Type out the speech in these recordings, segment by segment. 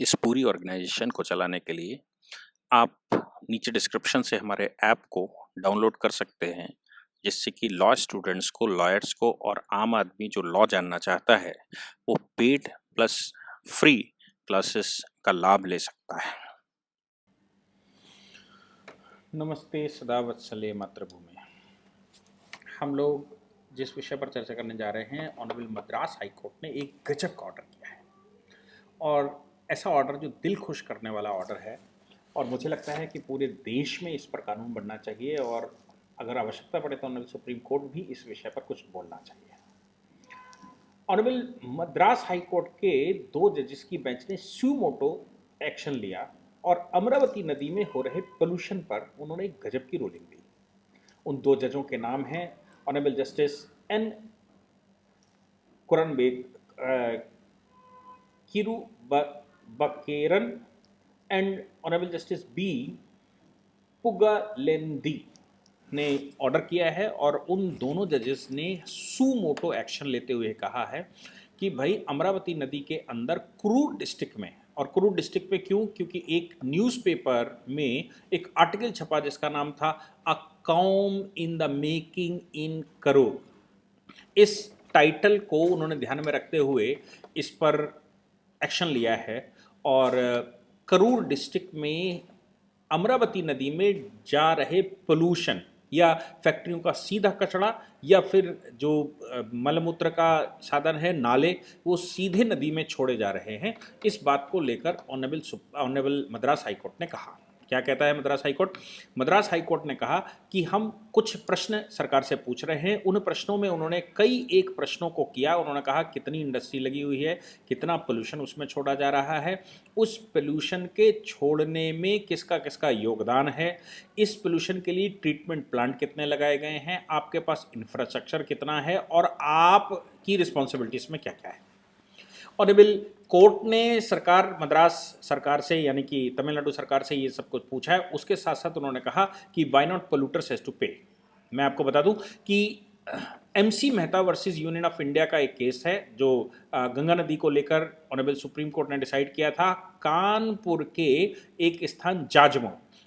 इस पूरी ऑर्गेनाइजेशन को चलाने के लिए आप नीचे डिस्क्रिप्शन से हमारे ऐप को डाउनलोड कर सकते हैं, जिससे कि लॉ स्टूडेंट्स को, लॉयर्स को और आम आदमी जो लॉ जानना चाहता है वो पेड प्लस फ्री क्लासेस का लाभ ले सकता है। नमस्ते सदा वत्सले मातृभूमि। हम लोग जिस विषय पर चर्चा करने जा रहे हैं, ऑनरेबल मद्रास हाई कोर्ट ने एक गजब का ऑर्डर किया है और ऐसा ऑर्डर जो दिल खुश करने वाला ऑर्डर है और मुझे लगता है कि पूरे देश में इस पर कानून बनना चाहिए और अगर आवश्यकता पड़े तो ऑनरेबल सुप्रीम कोर्ट भी इस विषय पर कुछ बोलना चाहिए। ऑनरेबल मद्रास हाई कोर्ट के 2 जजेस की बेंच ने स्यू मोटो एक्शन लिया और अमरावती नदी में हो रहे पोल्यूशन पर उन्होंने एक गजब की रूलिंग दी। उन 2 जजों के नाम हैं honourable justice N Kirubakaran and honourable justice B Pugalendi ने ऑर्डर किया है और उन दोनों जजेस ने सू मोटो एक्शन लेते हुए कहा है कि भाई अमरावती नदी के अंदर कुरूर डिस्ट्रिक्ट में, और कुरूर डिस्ट्रिक्ट में क्यों, क्योंकि एक न्यूज़पेपर में एक आर्टिकल छपा जिसका नाम था a calm in the making in Karur. इस टाइटल को उन्होंने ध्यान में रखते हुए इस पर एक्शन लिया है और करूर डिस्ट्रिक्ट में अमरावती नदी में जा रहे पोल्यूशन या फैक्ट्रियों का सीधा कचरा या फिर जो मलमूत्र का साधन है, नाले, वो सीधे नदी में छोड़े जा रहे हैं। इस बात को लेकर ऑनरेबल मद्रास हाई कोर्ट ने कहा, क्या कहता है Madras high court? Madras high court ने कहा कि हम कुछ प्रश्न सरकार से पूछ रहे हैं। उन प्रश्नों में उन्होंने कई एक प्रश्नों को किया। उन्होंने कहा कितनी इंडस्ट्री लगी हुई है, कितना पोल्यूशन उसमें छोड़ा जा रहा है, उस पोल्यूशन के छोड़ने में किसका किसका योगदान है, इस पोल्यूशन के लिए ट्रीटमेंट प्लांट कितने लगाए गए हैं, आपके पास इंफ्रास्ट्रक्चर कितना है और आपकी रिस्पॉन्सिबिलिटी इसमें क्या क्या है। ऑनरेबल कोर्ट ने मद्रास सरकार से यानी कि तमिलनाडु सरकार से ये सब कुछ पूछा है। उसके साथ साथ उन्होंने कहा कि why not polluters has to pay. मैं आपको बता दूं कि MC Mehta versus union of India का एक केस है जो गंगा नदी को लेकर ऑनरेबल सुप्रीम कोर्ट ने डिसाइड किया था। कानपुर के एक स्थान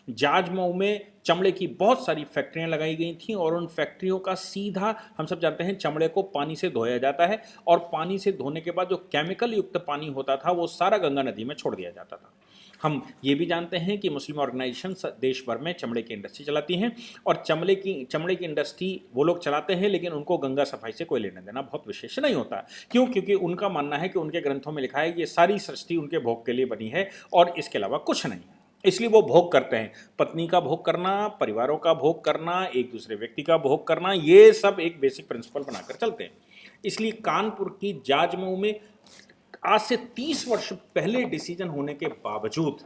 जाजमऊ में चमड़े की बहुत सारी फैक्ट्रियां लगाई गई थी और उन फैक्ट्रियों का सीधा, हम सब जानते हैं, चमड़े को पानी से धोया जाता है और पानी से धोने के बाद जो केमिकल युक्त पानी होता था वो सारा गंगा नदी में छोड़ दिया जाता था। हम ये भी जानते हैं कि मुस्लिम ऑर्गेनाइजेशन देश भर में चमड़े की इंडस्ट्री चलाती हैं और चमड़े की इंडस्ट्री वो लोग चलाते हैं, लेकिन उनको गंगा सफाई से कोई लेना देना बहुत विशेष नहीं होता। क्यों? क्योंकि उनका मानना है कि उनके ग्रंथों में लिखा है कि ये सारी सृष्टि उनके भोग के लिए बनी है और इसके अलावा कुछ नहीं, इसलिए वो भोग करते हैं। पत्नी का भोग करना, परिवारों का भोग करना, एक दूसरे व्यक्ति का भोग करना, ये सब एक बेसिक प्रिंसिपल बनाकर चलते हैं। इसलिए कानपुर की जाजमऊ में आज से 30 वर्ष पहले डिसीजन होने के बावजूद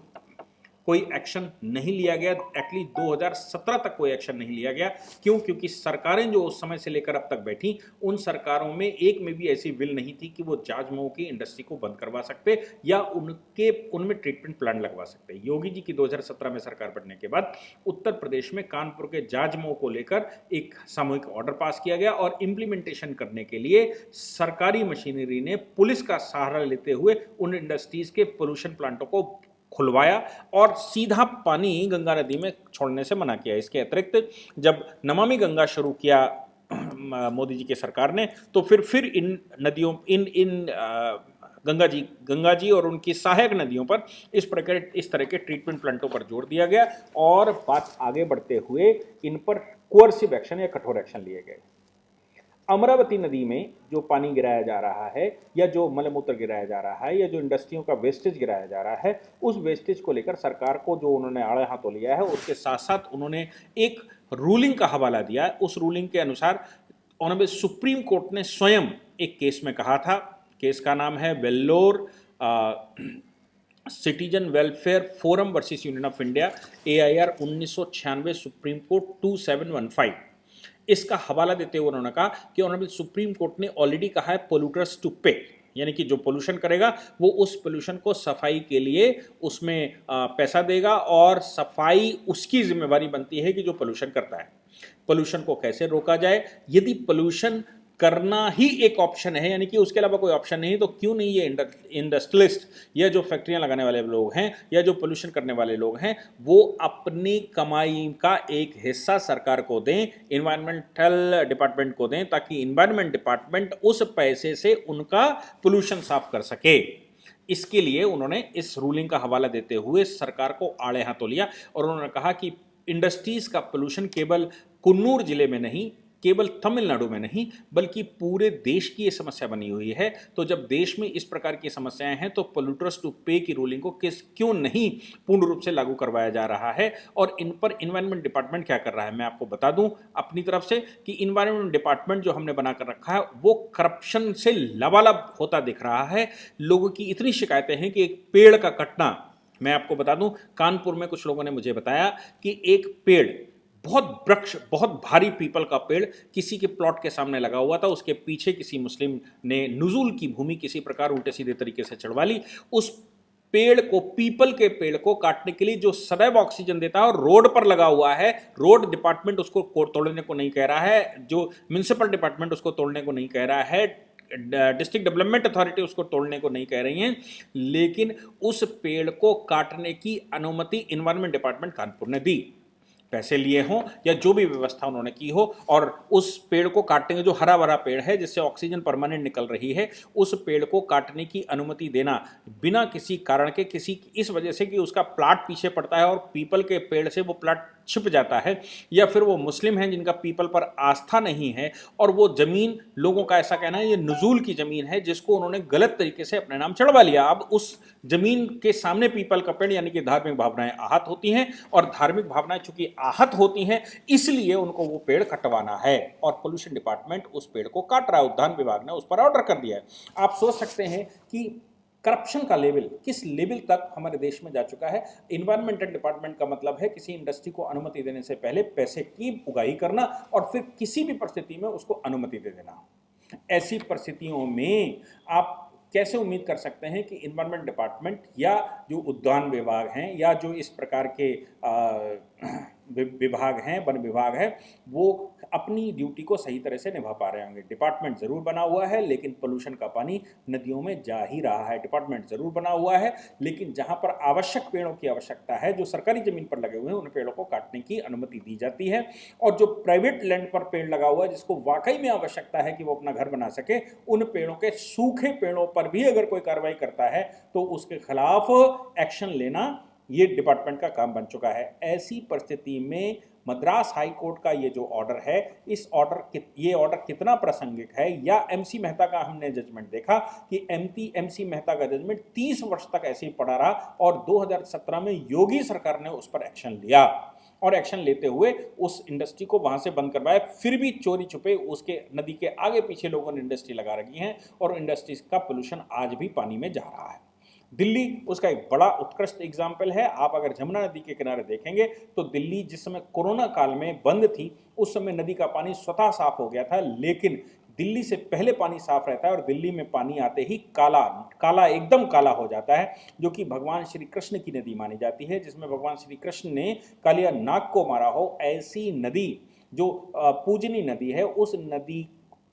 कोई एक्शन नहीं लिया गया। एटलीस्ट 2017 तक कोई एक्शन नहीं लिया गया। क्यों? क्योंकि सरकारें जो उस समय से लेकर अब तक बैठी, उन सरकारों में एक में भी ऐसी विल नहीं थी कि वो जाजमऊ की इंडस्ट्री को बंद करवा सकते या उनमें ट्रीटमेंट प्लांट लगवा सकते। योगी जी की 2017 में सरकार बनने के बाद उत्तर प्रदेश में कानपुर के जाजमऊ को लेकर एक सामूहिक ऑर्डर पास किया गया और इम्प्लीमेंटेशन करने के लिए सरकारी मशीनरी ने पुलिस का सहारा लेते हुए उन इंडस्ट्रीज के पोल्यूशन प्लांटों को खुलवाया और सीधा पानी गंगा नदी में छोड़ने से मना किया। इसके अतिरिक्त जब नमामि गंगा शुरू किया मोदी जी की सरकार ने, तो फिर इन नदियों इन गंगा जी और उनकी सहायक नदियों पर इस तरह के ट्रीटमेंट प्लांटों पर जोर दिया गया और बात आगे बढ़ते हुए इन पर कोअर्सिव एक्शन या कठोर एक्शन लिए गए। अमरावती नदी में जो पानी गिराया जा रहा है या जो मलमूत्र गिराया जा रहा है या जो इंडस्ट्रियों का वेस्टेज गिराया जा रहा है, उस वेस्टेज को लेकर सरकार को जो उन्होंने आड़े हाथों लिया है, उसके साथ साथ उन्होंने एक रूलिंग का हवाला दिया है। उस रूलिंग के अनुसार ऑनरेबल सुप्रीम कोर्ट ने स्वयं एक केस में कहा था, केस का नाम है Vellore citizen welfare forum versus union of India, AIR 1996, supreme court 2715। इसका हवाला देते हुए उन्होंने कहा कि ऑनरेबल सुप्रीम कोर्ट ने ऑलरेडी कहा है पोल्यूटर्स टू पे, यानी कि जो पोल्यूशन करेगा वो उस पोल्यूशन को सफाई के लिए उसमें पैसा देगा और सफाई उसकी जिम्मेवारी बनती है कि जो पोल्यूशन करता है। पोल्यूशन को कैसे रोका जाए, यदि पोल्यूशन करना ही एक ऑप्शन है, यानी कि उसके अलावा कोई ऑप्शन नहीं, तो क्यों नहीं ये इंडस्ट्रियलिस्ट या जो फैक्ट्रियां लगाने वाले लोग हैं या जो पोल्यूशन करने वाले लोग हैं वो अपनी कमाई का एक हिस्सा सरकार को दें, इन्वायरमेंटल डिपार्टमेंट को दें, ताकि इन्वायरमेंट डिपार्टमेंट उस पैसे से उनका पोल्यूशन साफ कर सके। इसके लिए उन्होंने इस रूलिंग का हवाला देते हुए सरकार को आड़े हाथों लिया और उन्होंने कहा कि इंडस्ट्रीज का पोल्यूशन केवल कुन्नूर जिले में नहीं, केवल तमिलनाडु में नहीं, बल्कि पूरे देश की ये समस्या बनी हुई है। तो जब देश में इस प्रकार की समस्याएं हैं तो पोल्यूटर्स टू पे की रूलिंग को क्यों नहीं पूर्ण रूप से लागू करवाया जा रहा है, और इन पर इन्वायरमेंट डिपार्टमेंट क्या कर रहा है। मैं आपको बता दूं अपनी तरफ से कि इन्वायरमेंट डिपार्टमेंट जो हमने बनाकर रखा है वो करप्शन से लबालब होता दिख रहा है। लोगों की इतनी शिकायतें हैं कि एक पेड़ का कटना, मैं आपको बता दूं कानपुर में कुछ लोगों ने मुझे बताया कि एक पेड़, बहुत वृक्ष, बहुत भारी पीपल का पेड़ किसी के प्लॉट के सामने लगा हुआ था, उसके पीछे किसी मुस्लिम ने नुजुल की भूमि किसी प्रकार उल्टे सीधे तरीके से चढ़वा ली। उस पेड़ को, पीपल के पेड़ को काटने के लिए जो सदैव ऑक्सीजन देता है और रोड पर लगा हुआ है, रोड डिपार्टमेंट उसको तोड़ने को नहीं कह रहा है, जो म्युनिसिपल डिपार्टमेंट उसको तोड़ने को नहीं कह रहा है, डिस्ट्रिक्ट डेवलपमेंट अथॉरिटी उसको तोड़ने को नहीं कह रही हैं, लेकिन उस पेड़ को काटने की अनुमति इन्वायरमेंट डिपार्टमेंट कानपुर ने दी। पैसे लिए हों या जो भी व्यवस्था उन्होंने की हो, और उस पेड़ को काटने के, जो हरा भरा पेड़ है जिससे ऑक्सीजन परमानेंट निकल रही है, उस पेड़ को काटने की अनुमति देना बिना किसी कारण के, किसी इस वजह से कि उसका प्लाट पीछे पड़ता है और पीपल के पेड़ से वो प्लाट छिप जाता है, या फिर वो मुस्लिम हैं जिनका पीपल पर आस्था नहीं है और वो जमीन, लोगों का ऐसा कहना है ये नुजूल की जमीन है जिसको उन्होंने गलत तरीके से अपने नाम चढ़वा लिया। अब उस जमीन के सामने पीपल का पेड़, यानी कि धार्मिक भावनाएं आहत होती हैं, और धार्मिक भावनाएं चूंकि आहत होती हैं इसलिए उनको वो पेड़ कटवाना है, और पोल्यूशन डिपार्टमेंट उस पेड़ को काट रहा है। उद्यान विभाग ने उस पर ऑर्डर कर दिया है। आप सोच सकते हैं कि करप्शन का लेवल किस लेवल तक हमारे देश में जा चुका है। इन्वायरमेंटल डिपार्टमेंट का मतलब है किसी इंडस्ट्री को अनुमति देने से पहले पैसे की उगाही करना और फिर किसी भी परिस्थिति में उसको अनुमति दे देना। ऐसी परिस्थितियों में आप कैसे उम्मीद कर सकते हैं कि इन्वायरमेंट डिपार्टमेंट या जो उद्यान विभाग हैं या जो इस प्रकार के विभाग हैं, वन विभाग है, वो अपनी ड्यूटी को सही तरह से निभा पा रहे होंगे। डिपार्टमेंट ज़रूर बना हुआ है लेकिन पोल्यूशन का पानी नदियों में जा ही रहा है। डिपार्टमेंट ज़रूर बना हुआ है लेकिन जहां पर आवश्यक पेड़ों की आवश्यकता है, जो सरकारी ज़मीन पर लगे हुए हैं, उन पेड़ों को काटने की अनुमति दी जाती है, और जो प्राइवेट लैंड पर पेड़ लगा हुआ है जिसको वाकई में आवश्यकता है कि वो अपना घर बना सके, उन पेड़ों के, सूखे पेड़ों पर भी अगर कोई कार्रवाई करता है तो उसके खिलाफ एक्शन लेना ये डिपार्टमेंट का काम बन चुका है। ऐसी परिस्थिति में मद्रास हाई कोर्ट का ये जो ऑर्डर है, ये ऑर्डर कितना प्रासंगिक है, या एमसी मेहता का हमने जजमेंट देखा कि एमसी मेहता का जजमेंट 30 वर्ष तक ऐसे ही पड़ा रहा, और 2017 में योगी सरकार ने उस पर एक्शन लिया, और एक्शन लेते हुए उस इंडस्ट्री को वहां से बंद करवाया। फिर भी चोरी छुपे उसके नदी के आगे पीछे लोगों ने इंडस्ट्री लगा रखी है, और इंडस्ट्रीज का पोल्यूशन आज भी पानी में जा रहा है। दिल्ली उसका एक बड़ा उत्कृष्ट एग्जाम्पल है। आप अगर जमुना नदी के किनारे देखेंगे तो दिल्ली जिस समय कोरोना काल में बंद थी उस समय नदी का पानी स्वतः साफ हो गया था, लेकिन दिल्ली से पहले पानी साफ रहता है और दिल्ली में पानी आते ही काला एकदम काला हो जाता है, जो कि भगवान श्री कृष्ण की नदी मानी जाती है, जिसमें भगवान श्री कृष्ण ने कालिया नाग को मारा हो। ऐसी नदी जो पूजनी नदी है, उस नदी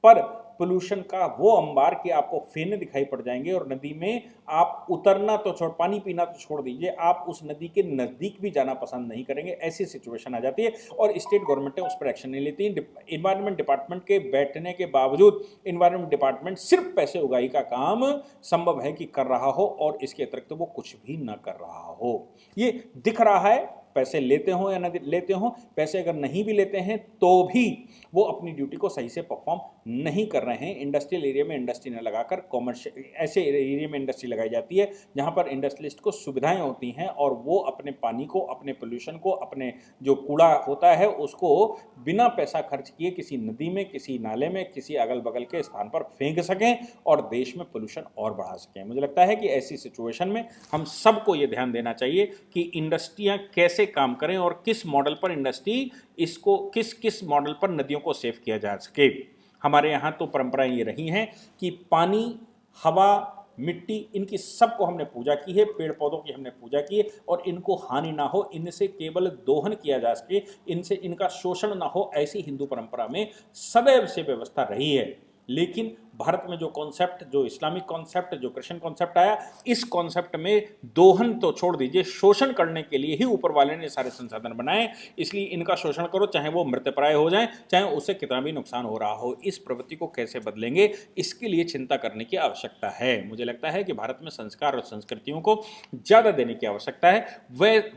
पर पोल्यूशन का वो अंबार कि आपको फेने दिखाई पड़ जाएंगे, और नदी में आप उतरना तो छोड़, पानी पीना तो छोड़ दीजिए, आप उस नदी के नज़दीक भी जाना पसंद नहीं करेंगे। ऐसी सिचुएशन आ जाती है और स्टेट गवर्नमेंटें उस पर एक्शन नहीं लेती। इन्वायरमेंट डिपार्टमेंट के बैठने के बावजूद इन्वायरमेंट डिपार्टमेंट सिर्फ पैसे उगाही का काम संभव है कि कर रहा हो, और इसके अतिरिक्त वो कुछ भी न कर रहा हो। ये दिख रहा है, पैसे लेते हो या न लेते हो, पैसे अगर नहीं भी लेते हैं तो भी वो अपनी ड्यूटी को सही से परफॉर्म नहीं कर रहे हैं। इंडस्ट्रियल एरिया में इंडस्ट्री न लगाकर कॉमर्शियल ऐसे एरिया में इंडस्ट्री लगाई जाती है जहां पर इंडस्ट्रियलिस्ट को सुविधाएं होती हैं, और वो अपने पानी को, अपने पोल्यूशन को, अपने जो कूड़ा होता है उसको बिना पैसा खर्च किए किसी नदी में, किसी नाले में, किसी अगल बगल के स्थान पर फेंक सकें और देश में पोल्यूशन और बढ़ा सकें। मुझे लगता है कि ऐसी सिचुएशन में हम सबको ये ध्यान देना चाहिए कि इंडस्ट्रियां कैसे काम करें और किस मॉडल पर इंडस्ट्री इसको, किस मॉडल पर नदियों को सेव किया जा सके। हमारे यहाँ तो परंपराएं ये रही हैं कि पानी, हवा, मिट्टी, इनकी सबको हमने पूजा की है, पेड़ पौधों की हमने पूजा की है, और इनको हानि ना हो, इनसे केवल दोहन किया जा सके, इनसे इनका शोषण ना हो, ऐसी हिंदू परंपरा में सदैव से व्यवस्था रही है। लेकिन भारत में जो कॉन्सेप्ट, जो इस्लामिक कॉन्सेप्ट, जो क्रिश्चियन कॉन्सेप्ट आया, इस कॉन्सेप्ट में दोहन तो छोड़ दीजिए, शोषण करने के लिए ही ऊपर वाले ने सारे संसाधन बनाए, इसलिए इनका शोषण करो, चाहे वो मृतप्राय हो जाए, चाहे उससे कितना भी नुकसान हो रहा हो। इस प्रवृत्ति को कैसे बदलेंगे, इसके लिए चिंता करने की आवश्यकता है। मुझे लगता है कि भारत में संस्कार और संस्कृतियों को ज़्यादा देने की आवश्यकता है।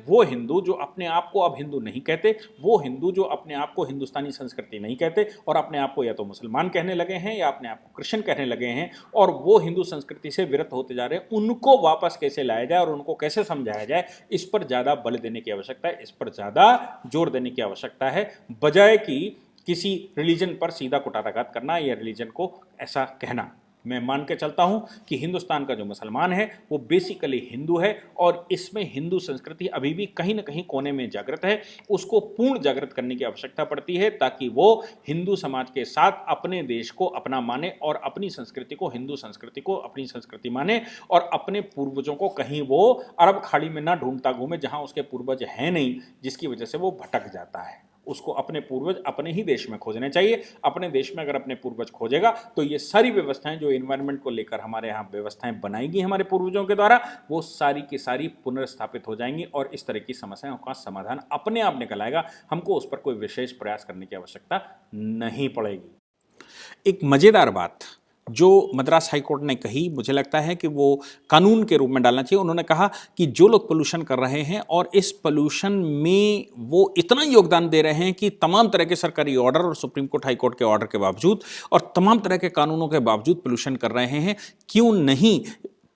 वो हिंदू जो अपने आप को अब हिंदू नहीं कहते, वो हिंदू जो अपने आप को हिंदुस्तानी संस्कृति नहीं कहते और अपने आप को या तो मुसलमान कहने लगे हैं या अपने आप को क्रिश्चियन कहने लगे हैं और वो हिंदू संस्कृति से विरत होते जा रहे हैं, उनको वापस कैसे लाया जाए और उनको कैसे समझाया जाए, इस पर ज़्यादा बल देने की आवश्यकता है, इस पर ज़्यादा जोर देने की आवश्यकता है, बजाय कि किसी रिलीजन पर सीधा कुठाराघात करना या रिलीजन को ऐसा कहना। मैं मान के चलता हूं कि हिंदुस्तान का जो मुसलमान है वो बेसिकली हिंदू है और इसमें हिंदू संस्कृति अभी भी कहीं ना कहीं कोने में जागृत है। उसको पूर्ण जागृत करने की आवश्यकता पड़ती है ताकि वो हिंदू समाज के साथ अपने देश को अपना माने और अपनी संस्कृति को, हिंदू संस्कृति को अपनी संस्कृति माने और अपने पूर्वजों को कहीं वो अरब खाड़ी में ना ढूंढता घूमे जहां उसके पूर्वज हैं नहीं, जिसकी वजह से वो भटक जाता है। उसको अपने पूर्वज अपने ही देश में खोजने चाहिए। अपने देश में अगर अपने पूर्वज खोजेगा तो ये सारी व्यवस्थाएं जो एनवायरनमेंट को लेकर हमारे यहाँ व्यवस्थाएं बनाई गई हमारे पूर्वजों के द्वारा, वो सारी की सारी पुनर्स्थापित हो जाएंगी और इस तरह की समस्याओं का समाधान अपने आप निकल आएगा। हमको उस पर कोई विशेष प्रयास करने की आवश्यकता नहीं पड़ेगी। एक मज़ेदार बात जो मद्रास हाई कोर्ट ने कही, मुझे लगता है कि वो कानून के रूप में डालना चाहिए। उन्होंने कहा कि जो लोग पोल्यूशन कर रहे हैं और इस पोल्यूशन में वो इतना योगदान दे रहे हैं कि तमाम तरह के सरकारी ऑर्डर और सुप्रीम कोर्ट, हाई कोर्ट के ऑर्डर के बावजूद और तमाम तरह के कानूनों के बावजूद पोल्यूशन कर रहे हैं, क्यों नहीं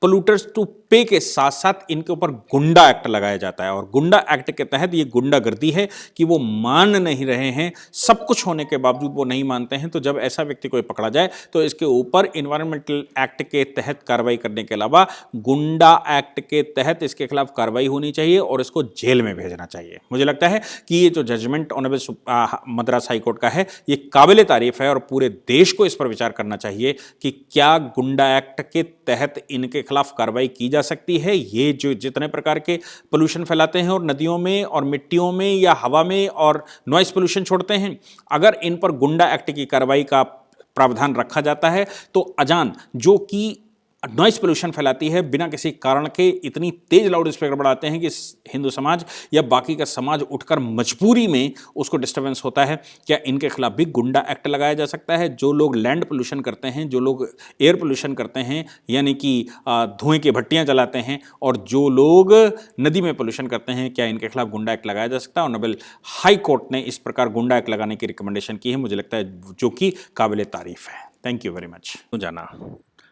पोल्यूटर्स टू पे के साथ साथ इनके ऊपर गुंडा एक्ट लगाया जाता है। और गुंडा एक्ट के तहत ये गुंडागर्दी है कि वो मान नहीं रहे हैं, सब कुछ होने के बावजूद वो नहीं मानते हैं। तो जब ऐसा व्यक्ति कोई पकड़ा जाए तो इसके ऊपर इन्वायरमेंटल एक्ट के तहत कार्रवाई करने के अलावा गुंडा एक्ट के तहत इसके खिलाफ कार्रवाई होनी चाहिए और इसको जेल में भेजना चाहिए। मुझे लगता है कि ये जो judgement honourable Madras high court का है, ये काबिल तारीफ है और पूरे देश को इस पर विचार करना चाहिए कि क्या गुंडा एक्ट के तहत इनके खिलाफ कार्रवाई की जा सकती है। ये जो जितने प्रकार के पोल्यूशन फैलाते हैं और नदियों में और मिट्टियों में या हवा में और नॉइस पोल्यूशन छोड़ते हैं, अगर इन पर गुंडा एक्ट की कार्रवाई का प्रावधान रखा जाता है तो अजान जो कि नॉइस पोल्यूशन फैलाती है बिना किसी कारण के, इतनी तेज लाउड स्पीकर बढ़ाते हैं कि हिंदू समाज या बाकी का समाज उठकर मजबूरी में उसको डिस्टर्बेंस होता है। क्या इनके खिलाफ भी गुंडा एक्ट लगाया जा सकता है? जो लोग लैंड पोल्यूशन करते हैं, जो लोग एयर पोल्यूशन करते हैं यानी कि धुएं की भट्टियां जलाते हैं, और जो लोग नदी में पोल्यूशन करते हैं, क्या इनके खिलाफ गुंडा एक्ट लगाया जा सकता है? ऑनरेबल हाई कोर्ट ने इस प्रकार गुंडा एक्ट लगाने की रिकमेंडेशन की है, मुझे लगता है जो कि काबिल तारीफ है। Thank you very much. जाना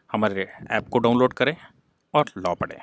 हमारे ऐप को डाउनलोड करें और लॉ पढ़ें।